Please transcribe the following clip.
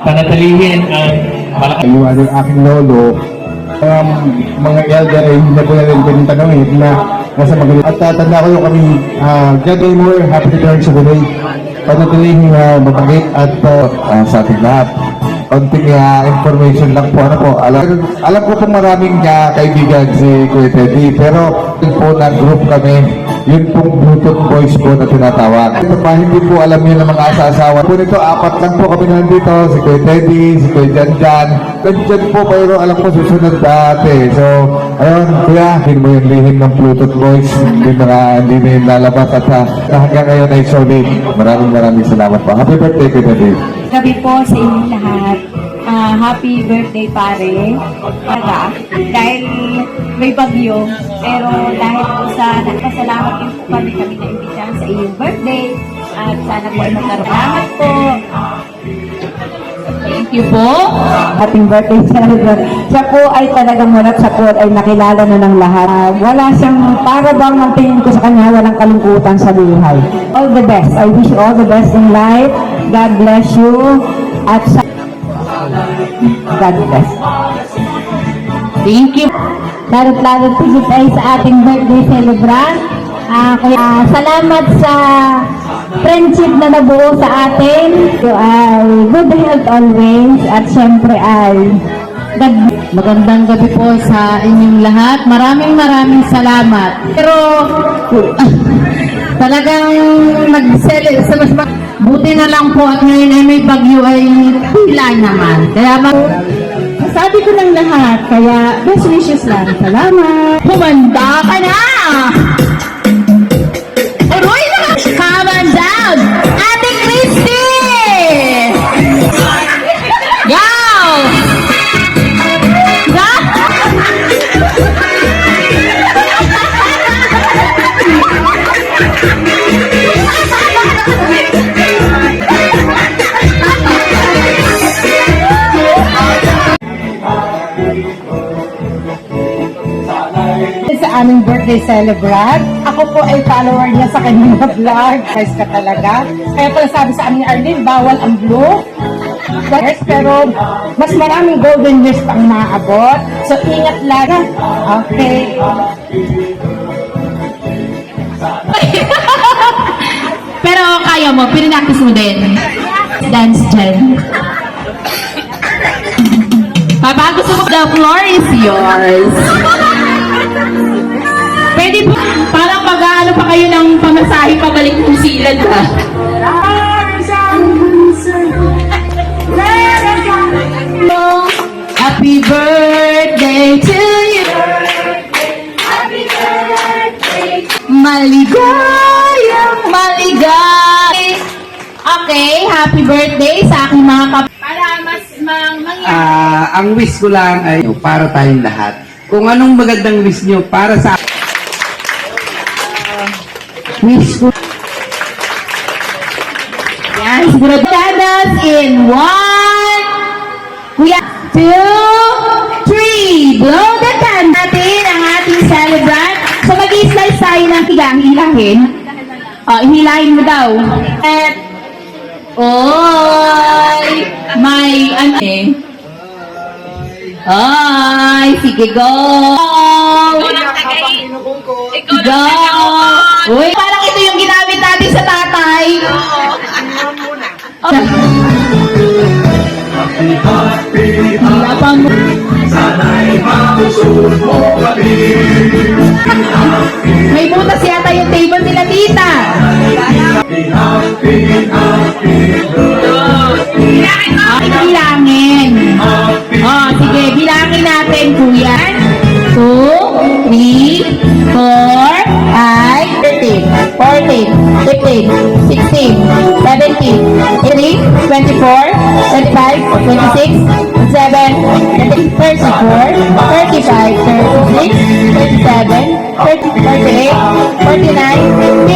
panatilihin ang malaking Iwanan aking lolo, mga elder ay hindi na po natin pwedeng tanongin na nasa magaling. At tanda ko yung kami, God more happy returns of the day. Panatilihin mabagit at sa ating lahat. Konting information lang po, ano po. Alam ko pong maraming kaibigan si Kuya Teddy, pero yun po na group kami, yun pong Bluetooth Boys po na tinatawag. Ito pa, hindi po alam yun ng mga asa-asawa. Po nito, 4 lang po kami nandito, si Kuya Teddy, si Kuya Janjan. Janjan po, pero alam ko susunod dati. So, ayun, Kuya, hindi mo yung lihim ng Bluetooth Boys, hindi na yung lalabas at hanggang ngayon ay solid. Maraming salamat po. Happy birthday, Kuya Teddy. Gabi po sa inyong lahat. Happy birthday pare. Dahil may bagyo, pero dahil po sa nagpasalamat din po kami na imbitahan sa iyong birthday. At sana po ay magkaroon. Salamat po. Thank you po. Ating birthday celebrant. Siya po ay talagang walat sa po ay nakilala na ng lahat. Wala siyang, para bang ang tingin ko sa kanya, walang kalungkutan sa buhay. All the best. I wish you all the best in life. God bless you. At sa God bless. Thank you. Lalo't-lalo't tigit ay sa ating birthday celebrant. Kaya salamat sa friendship na nabuo sa atin. So, good health always. At syempre ay God bless. Magandang gabi po sa inyong lahat. Maraming salamat. Pero talagang buti na lang po at ngayon ay may bagyo ay hila naman. Kaya Sabi ko ng lahat, kaya best wishes lang. Salamat. humanda ka na! Uroy na! Come on down! Ate Christy! Go! Sa aming birthday celebrant. Ako po ay follower niya sa kanyang vlog. Guys ka talaga. Kaya pala sabi sa amin ni Arlene, bawal ang blue. Yes, pero mas maraming golden years pang maaabot. So, ingat lagi. Okay. Pero kaya mo, pinanaktis mo din. Dance dyan. Papa, gusto mo, the floor is yours. Pwede po, parang mag-aano pa kayo ng pamasahe pabalik ng silad ha. Happy birthday to you. Happy birthday. Maligayang maligay. Okay, happy birthday sa aking mga para mas mangyari. Ang wish ko lang ay para tayong lahat. Kung anong magandang wish nyo para sa Wish ko. Yan, siguro dadas in 1, Kuya, 2, 3. Blow the candle natin ang ating celebrant. So mag-i-slice tayo ng tigang hilahin. Hilahin mo daw. At, oy, may ano eh. Ay, sige, go! Go! Uy, parang ito yung ginamit natin sa tatay. Wala pa mo. May butas yata yung table nila, tita. Bilangin. Sige, bilangin natin, kuya. 2, 3, 4, 5, 13, 14, 15, 16, 17, 18, 24, 25, 26, 27, 34, 35, 36, 37, 38, 39,